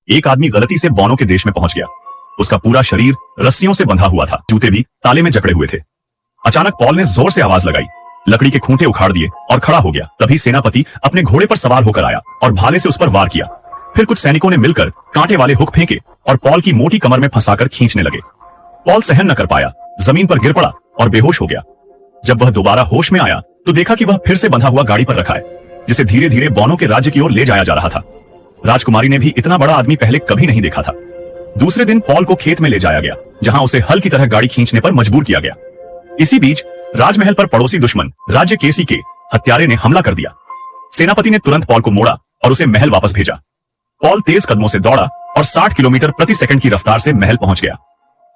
एक आदमी गलती से बौनों के देश में पहुंच गया। उसका पूरा शरीर रस्सियों से बंधा हुआ था, जूते भी ताले में जकड़े हुए थे। अचानक पॉल ने जोर से आवाज लगाई, लकड़ी के खूंटे उखाड़ दिए और खड़ा हो गया। तभी सेनापति अपने घोड़े पर सवार होकर आया और भाले से उस पर वार किया। फिर कुछ सैनिकों ने मिलकर कांटे वाले हुक फेंके और पॉल की मोटी कमर में फंसाकर खींचने लगे। पॉल सहन न कर पाया, जमीन पर गिर पड़ा और बेहोश हो गया। जब वह दोबारा होश में आया तो देखा कि वह फिर से बंधा हुआ गाड़ी पर रखा है, जिसे धीरे धीरे बौनों के राज्य की ओर ले जाया जा रहा था। राजकुमारी ने भी इतना बड़ा आदमी पहले कभी नहीं देखा था। दूसरे दिन पॉल को खेत में ले जाया गया, जहां उसे हल की तरह गाड़ी खींचने पर मजबूर किया गया। इसी बीच राजमहल पर पड़ोसी दुश्मन राज्य केसी के हत्यारे ने हमला कर दिया। सेनापति ने तुरंत पॉल को मोड़ा और उसे महल वापस भेजा। पॉल तेज कदमों से दौड़ा और 60 किलोमीटर प्रति सेकंड की रफ्तार से महल पहुंच गया।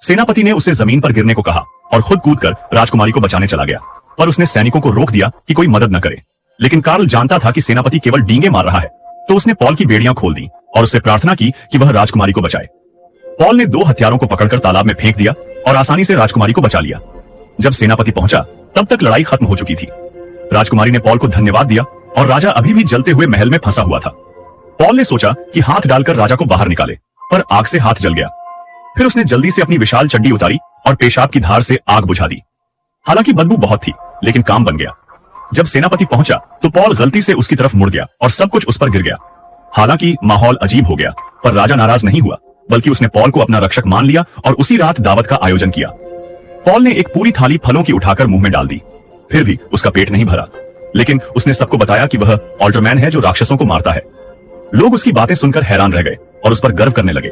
सेनापति ने उसे जमीन पर गिरने को कहा और खुद कूदकर राजकुमारी को बचाने चला गया, पर उसने सैनिकों को रोक दिया कि कोई मदद न करे। लेकिन कार्ल जानता था कि सेनापति केवल डींगे मार रहा है, तो उसने पॉल की बेड़ियां खोल दी और उससे प्रार्थना की कि वह राजकुमारी को बचाए। पॉल ने 2 हथियारों को पकड़कर तालाब में फेंक दिया और आसानी से राजकुमारी को बचा लिया। जब सेनापति पहुंचा तब तक लड़ाई खत्म हो चुकी थी। राजकुमारी ने पॉल को धन्यवाद दिया और राजा अभी भी जलते हुए महल में फंसा हुआ था। पॉल ने सोचा कि हाथ डालकर राजा को बाहर निकाले, पर आग से हाथ जल गया। फिर उसने जल्दी से अपनी विशाल चड्डी उतारी और पेशाब की धार से आग बुझा दी। हालांकि बदबू बहुत थी, लेकिन काम बन गया। जब सेनापति पहुंचा तो पॉल गलती से उसकी तरफ मुड़ गया और सब कुछ उस पर गिर गया। हालांकि माहौल अजीब हो गया, पर राजा नाराज नहीं हुआ, बल्कि उसने पॉल को अपना रक्षक मान लिया और उसी रात दावत का आयोजन किया। पॉल ने एक पूरी थाली फलों की उठाकर मुंह में डाल दी। फिर भी उसका पेट नहीं भरा, लेकिन उसने सबको बताया कि वह ऑल्टरमैन है जो राक्षसों को मारता है। लोग उसकी बातें सुनकर हैरान रह गए और उस पर गर्व करने लगे।